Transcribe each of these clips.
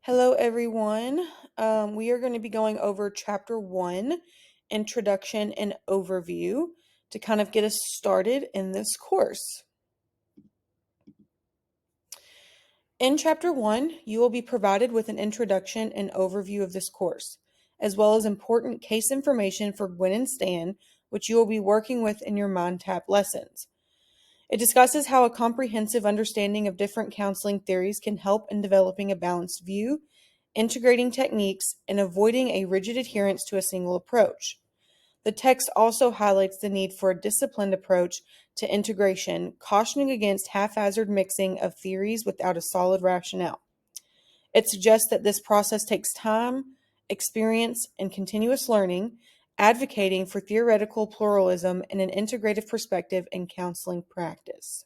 Hello, everyone. We are going to be going over Chapter 1, Introduction and Overview, to kind of get us started in this course. In Chapter 1, you will be provided with an introduction and overview of this course, as well as important case information for Gwen and Stan, which you will be working with in your MindTap lessons. It discusses how a comprehensive understanding of different counseling theories can help in developing a balanced view, integrating techniques, and avoiding a rigid adherence to a single approach. The text also highlights the need for a disciplined approach to integration, cautioning against haphazard mixing of theories without a solid rationale. It suggests that this process takes time, experience, and continuous learning, advocating for theoretical pluralism and an integrative perspective in counseling practice.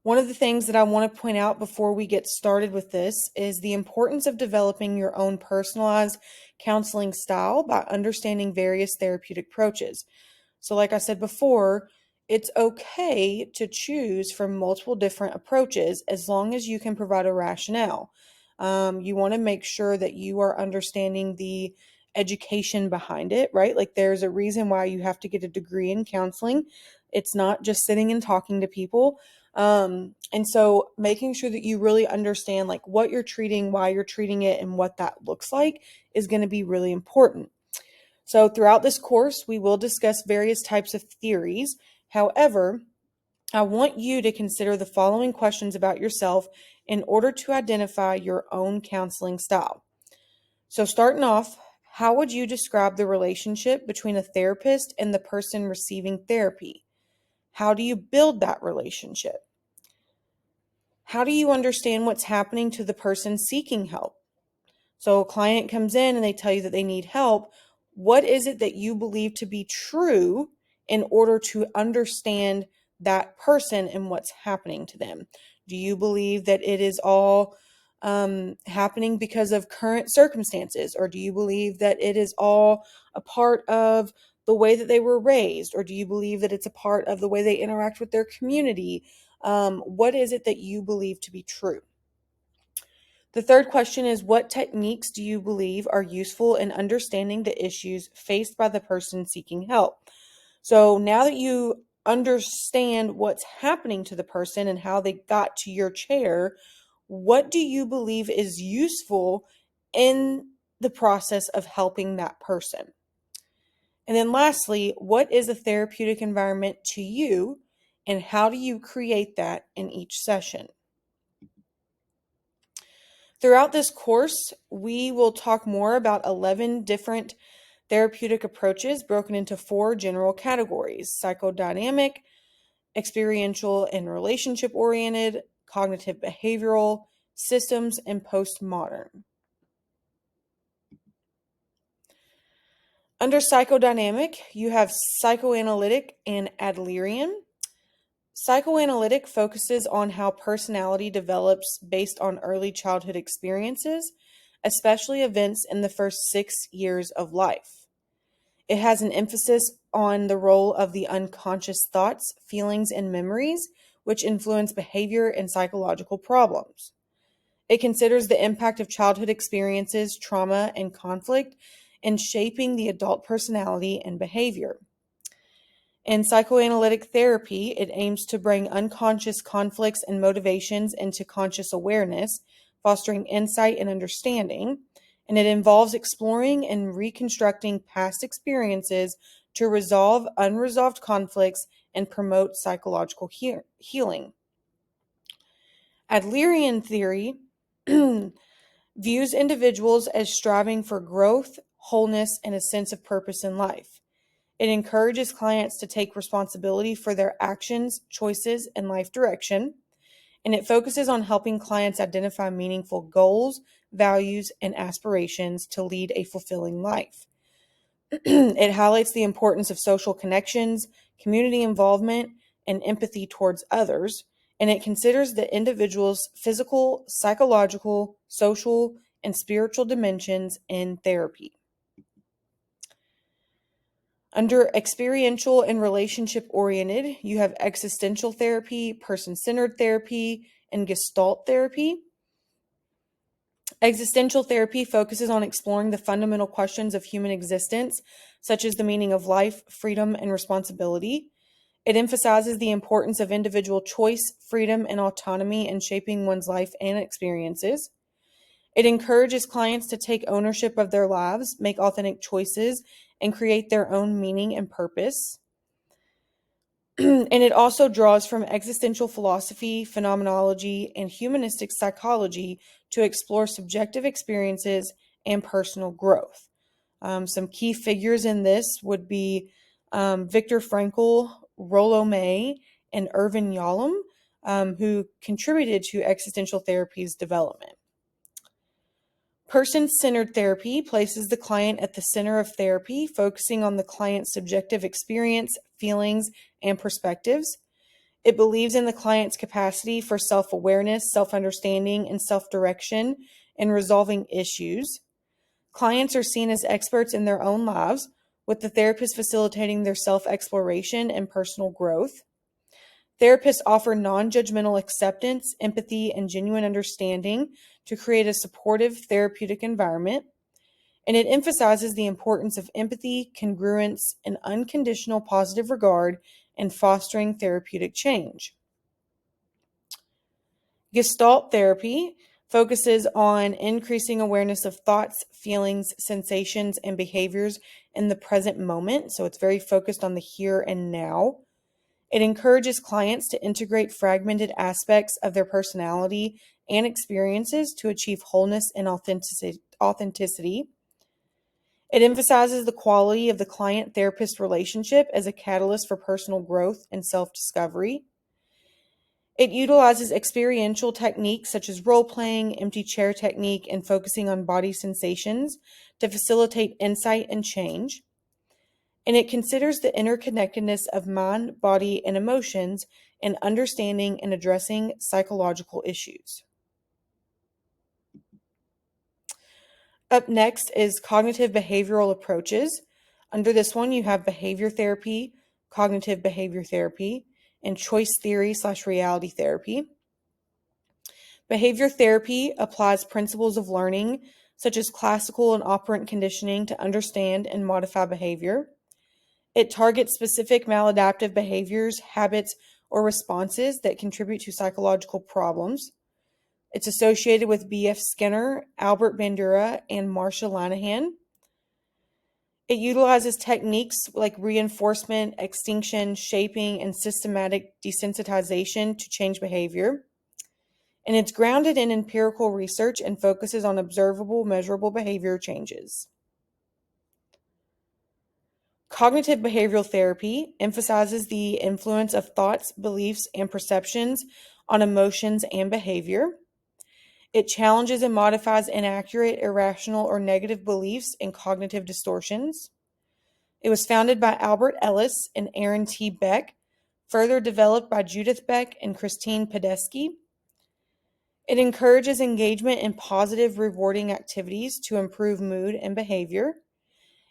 One of the things that I want to point out before we get started with this is the importance of developing your own personalized counseling style by understanding various therapeutic approaches. So, like I said before, it's okay to choose from multiple different approaches as long as you can provide a rationale. You want to make sure that you are understanding the education behind it, right? Like there's a reason why you have to get a degree in counseling. It's not just sitting and talking to people. And so making sure that you really understand like what you're treating, why you're treating it, and what that looks like is going to be really important. So throughout this course, we will discuss various types of theories. However, I want you to consider the following questions about yourself in order to identify your own counseling style. So starting off, how would you describe the relationship between a therapist and the person receiving therapy? How do you build that relationship? How do you understand what's happening to the person seeking help? So a client comes in and they tell you that they need help. What is it that you believe to be true in order to understand that person and what's happening to them? Do you believe that it is all happening because of current circumstances? Or do you believe that it is all a part of the way that they were raised? Or do you believe that it's a part of the way they interact with their community? What is it that you believe to be true? The third question is, what techniques do you believe are useful in understanding the issues faced by the person seeking help? So now that you understand what's happening to the person and how they got to your chair, what do you believe is useful in the process of helping that person? And then lastly, what is a therapeutic environment to you, and how do you create that in each session? Throughout this course, we will talk more about 11 different therapeutic approaches broken into 4 general categories: psychodynamic, experiential and relationship oriented, cognitive behavioral, systems, and postmodern. Under psychodynamic, you have psychoanalytic and Adlerian. Psychoanalytic focuses on how personality develops based on early childhood experiences, especially events in the first 6 years of life. It has an emphasis on the role of the unconscious thoughts, feelings, and memories, which influence behavior and psychological problems. It considers the impact of childhood experiences, trauma, and conflict in shaping the adult personality and behavior. In psychoanalytic therapy, it aims to bring unconscious conflicts and motivations into conscious awareness, fostering insight and understanding, and it involves exploring and reconstructing past experiences to resolve unresolved conflicts and promote psychological healing. Adlerian theory views individuals as striving for growth, wholeness, and a sense of purpose in life. It encourages clients to take responsibility for their actions, choices, and life direction, and it focuses on helping clients identify meaningful goals, values, and aspirations to lead a fulfilling life. It highlights the importance of social connections, community involvement, and empathy towards others, and it considers the individual's physical, psychological, social, and spiritual dimensions in therapy. Under experiential and relationship oriented, you have existential therapy, person centered therapy, and gestalt therapy. Existential therapy focuses on exploring the fundamental questions of human existence, such as the meaning of life, freedom, and responsibility. It emphasizes the importance of individual choice, freedom, and autonomy in shaping one's life and experiences. It encourages clients to take ownership of their lives, make authentic choices, and create their own meaning and purpose. And it also draws from existential philosophy, phenomenology, and humanistic psychology to explore subjective experiences and personal growth. Some key figures in this would be Viktor Frankl, Rollo May, and Irvin Yalom, who contributed to existential therapy's development. Person-centered therapy places the client at the center of therapy, focusing on the client's subjective experience, feelings, and perspectives. It believes in the client's capacity for self-awareness, self-understanding, and self-direction in resolving issues. Clients are seen as experts in their own lives, with the therapist facilitating their self-exploration and personal growth. Therapists offer non-judgmental acceptance, empathy, and genuine understanding to create a supportive therapeutic environment. And it emphasizes the importance of empathy, congruence, and unconditional positive regard in fostering therapeutic change. Gestalt therapy focuses on increasing awareness of thoughts, feelings, sensations, and behaviors in the present moment. So it's very focused on the here and now. It encourages clients to integrate fragmented aspects of their personality and experiences to achieve wholeness and authenticity. It emphasizes the quality of the client-therapist relationship as a catalyst for personal growth and self-discovery. It utilizes experiential techniques such as role-playing, empty chair technique, and focusing on body sensations to facilitate insight and change. And it considers the interconnectedness of mind, body, and emotions in understanding and addressing psychological issues. Up next is cognitive behavioral approaches. Under this one, you have behavior therapy, cognitive behavior therapy, and choice theory/reality therapy. Behavior therapy applies principles of learning, such as classical and operant conditioning, to understand and modify behavior. It targets specific maladaptive behaviors, habits, or responses that contribute to psychological problems. It's associated with B.F. Skinner, Albert Bandura, and Marsha Linehan. It utilizes techniques like reinforcement, extinction, shaping, and systematic desensitization to change behavior. And it's grounded in empirical research and focuses on observable, measurable behavior changes. Cognitive behavioral therapy emphasizes the influence of thoughts, beliefs, and perceptions on emotions and behavior. It challenges and modifies inaccurate, irrational, or negative beliefs and cognitive distortions. It was founded by Albert Ellis and Aaron T. Beck, further developed by Judith Beck and Christine Podesky. It encourages engagement in positive, rewarding activities to improve mood and behavior.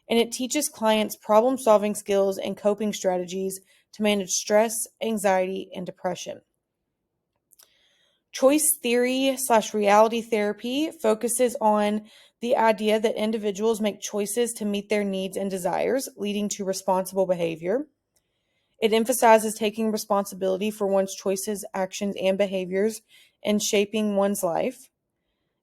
And it teaches clients problem-solving skills and coping strategies to manage stress, anxiety, and depression. Choice theory/reality therapy focuses on the idea that individuals make choices to meet their needs and desires, leading to responsible behavior. It emphasizes taking responsibility for one's choices, actions, and behaviors and shaping one's life.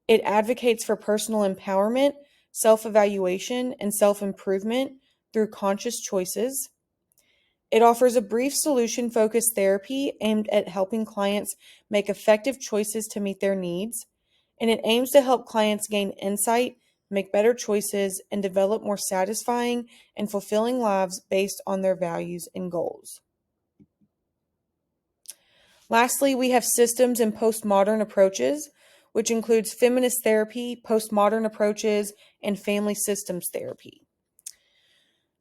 It advocates for personal empowerment, self-evaluation, and self-improvement through conscious choices. It offers a brief solution-focused therapy aimed at helping clients make effective choices to meet their needs, and it aims to help clients gain insight, make better choices, and develop more satisfying and fulfilling lives based on their values and goals. Lastly, we have systems and postmodern approaches, which includes feminist therapy, postmodern approaches, and family systems therapy.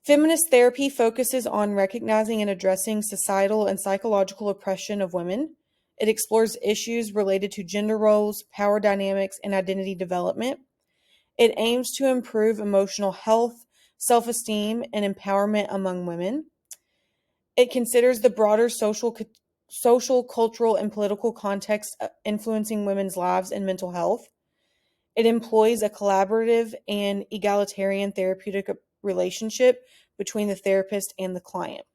Feminist therapy focuses on recognizing and addressing societal and psychological oppression of women. It explores issues related to gender roles, power dynamics, and identity development. It aims to improve emotional health, self-esteem, and empowerment among women. It considers the broader social, cultural, and political context influencing women's lives and mental health. It employs a collaborative and egalitarian therapeutic relationship between the therapist and the client.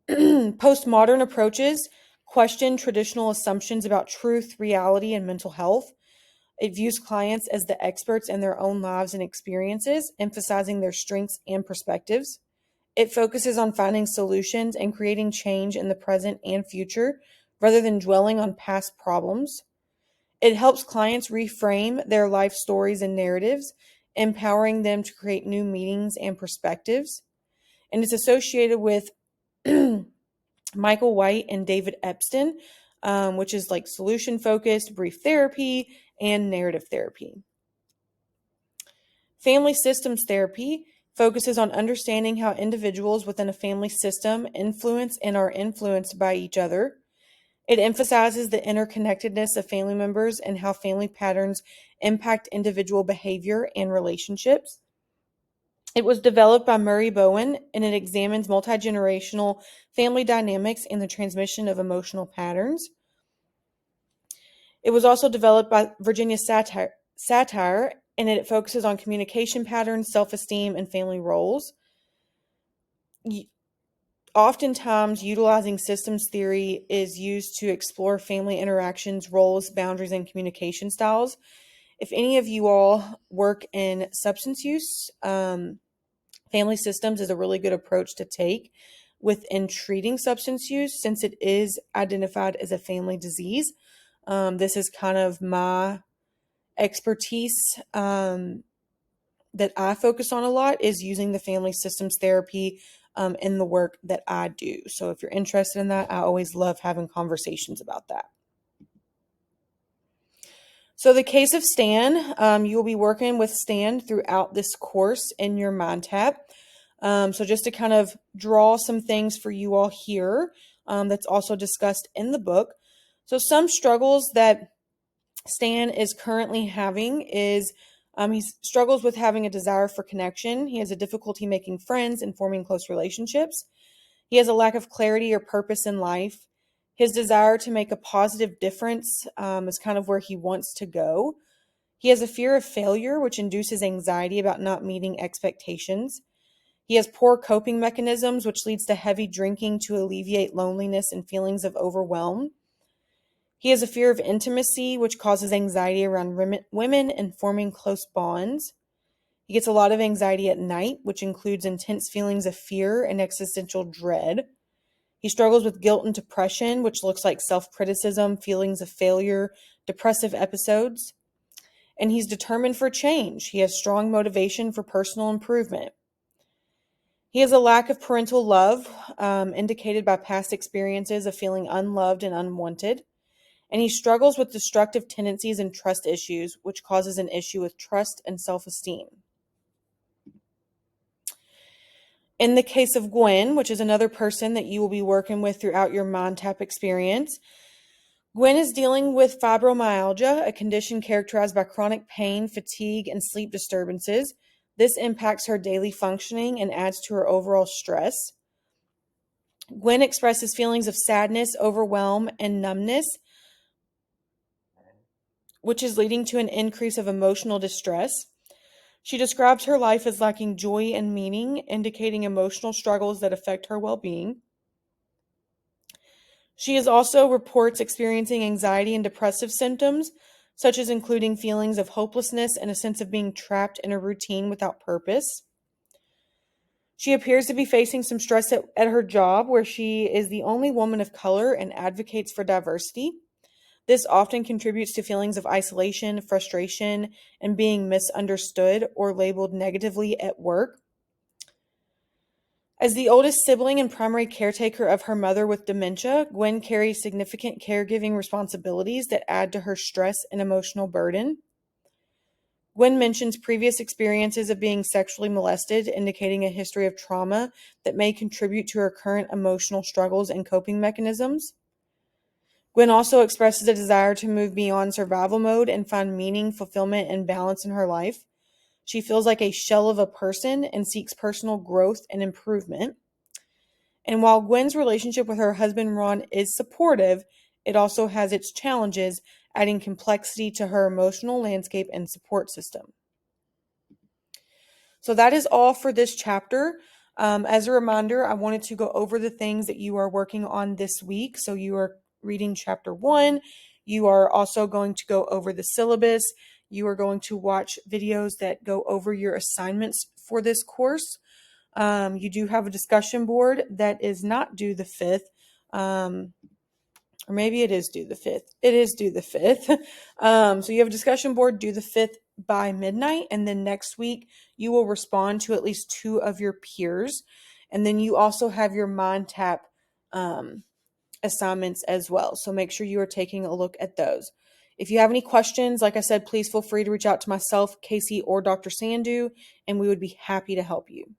Postmodern approaches question traditional assumptions about truth, reality, and mental health. It views clients as the experts in their own lives and experiences, emphasizing their strengths and perspectives. It focuses on finding solutions and creating change in the present and future rather than dwelling on past problems. It helps clients reframe their life stories and narratives, empowering them to create new meanings and perspectives. And it's associated with Michael White and David Epstein, which is like solution focused, brief therapy, and narrative therapy. Family systems therapy focuses on understanding how individuals within a family system influence and are influenced by each other. It emphasizes the interconnectedness of family members and how family patterns impact individual behavior and relationships. It was developed by Murray Bowen, and it examines multi-generational family dynamics and the transmission of emotional patterns. It was also developed by Virginia Satir, and it focuses on communication patterns, self-esteem, and family roles. Oftentimes, utilizing systems theory is used to explore family interactions, roles, boundaries, and communication styles. If any of you all work in substance use, family systems is a really good approach to take within treating substance use since it is identified as a family disease. This is kind of my expertise that I focus on a lot is using the family systems therapy in the work that I do. So if you're interested in that, I always love having conversations about that. So the case of Stan, you will be working with Stan throughout this course in your mind tap. So just to kind of draw some things for you all here that's also discussed in the book. So some struggles that Stan is currently having is he struggles with having a desire for connection. He has a difficulty making friends and forming close relationships. He has a lack of clarity or purpose in life. His desire to make a positive difference is kind of where he wants to go. He has a fear of failure, which induces anxiety about not meeting expectations. He has poor coping mechanisms, which leads to heavy drinking to alleviate loneliness and feelings of overwhelm. He has a fear of intimacy, which causes anxiety around women and forming close bonds. He gets a lot of anxiety at night, which includes intense feelings of fear and existential dread. He struggles with guilt and depression, which looks like self-criticism, feelings of failure, depressive episodes. And he's determined for change. He has strong motivation for personal improvement. He has a lack of parental love, indicated by past experiences of feeling unloved and unwanted. And he struggles with destructive tendencies and trust issues, which causes an issue with trust and self-esteem. In the case of Gwen, which is another person that you will be working with throughout your Mind Tap experience, Gwen is dealing with fibromyalgia, a condition characterized by chronic pain, fatigue, and sleep disturbances. This impacts her daily functioning and adds to her overall stress. Gwen expresses feelings of sadness, overwhelm, and numbness, which is leading to an increase of emotional distress. She describes her life as lacking joy and meaning, indicating emotional struggles that affect her well-being. She also reports experiencing anxiety and depressive symptoms, such as including feelings of hopelessness and a sense of being trapped in a routine without purpose. She appears to be facing some stress at her job, where she is the only woman of color and advocates for diversity. This often contributes to feelings of isolation, frustration, and being misunderstood or labeled negatively at work. As the oldest sibling and primary caretaker of her mother with dementia, Gwen carries significant caregiving responsibilities that add to her stress and emotional burden. Gwen mentions previous experiences of being sexually molested, indicating a history of trauma that may contribute to her current emotional struggles and coping mechanisms. Gwen also expresses a desire to move beyond survival mode and find meaning, fulfillment, and balance in her life. She feels like a shell of a person and seeks personal growth and improvement. And while Gwen's relationship with her husband Ron is supportive, it also has its challenges adding complexity to her emotional landscape and support system. So that is all for this chapter. As a reminder, I wanted to go over the things that you are working on this week. So you are reading chapter 1. You are also going to go over the syllabus. You are going to watch videos that go over your assignments for this course. You do have a discussion board that is not due the 5th. Or maybe it is due the 5th. It is due the 5th. So you have a discussion board due the 5th by midnight. And then next week, you will respond to at least 2 of your peers. And then you also have your Mind Tap assignments as well. So make sure you are taking a look at those. If you have any questions, like I said, please feel free to reach out to myself, Casey, or Dr. Sandu, and we would be happy to help you.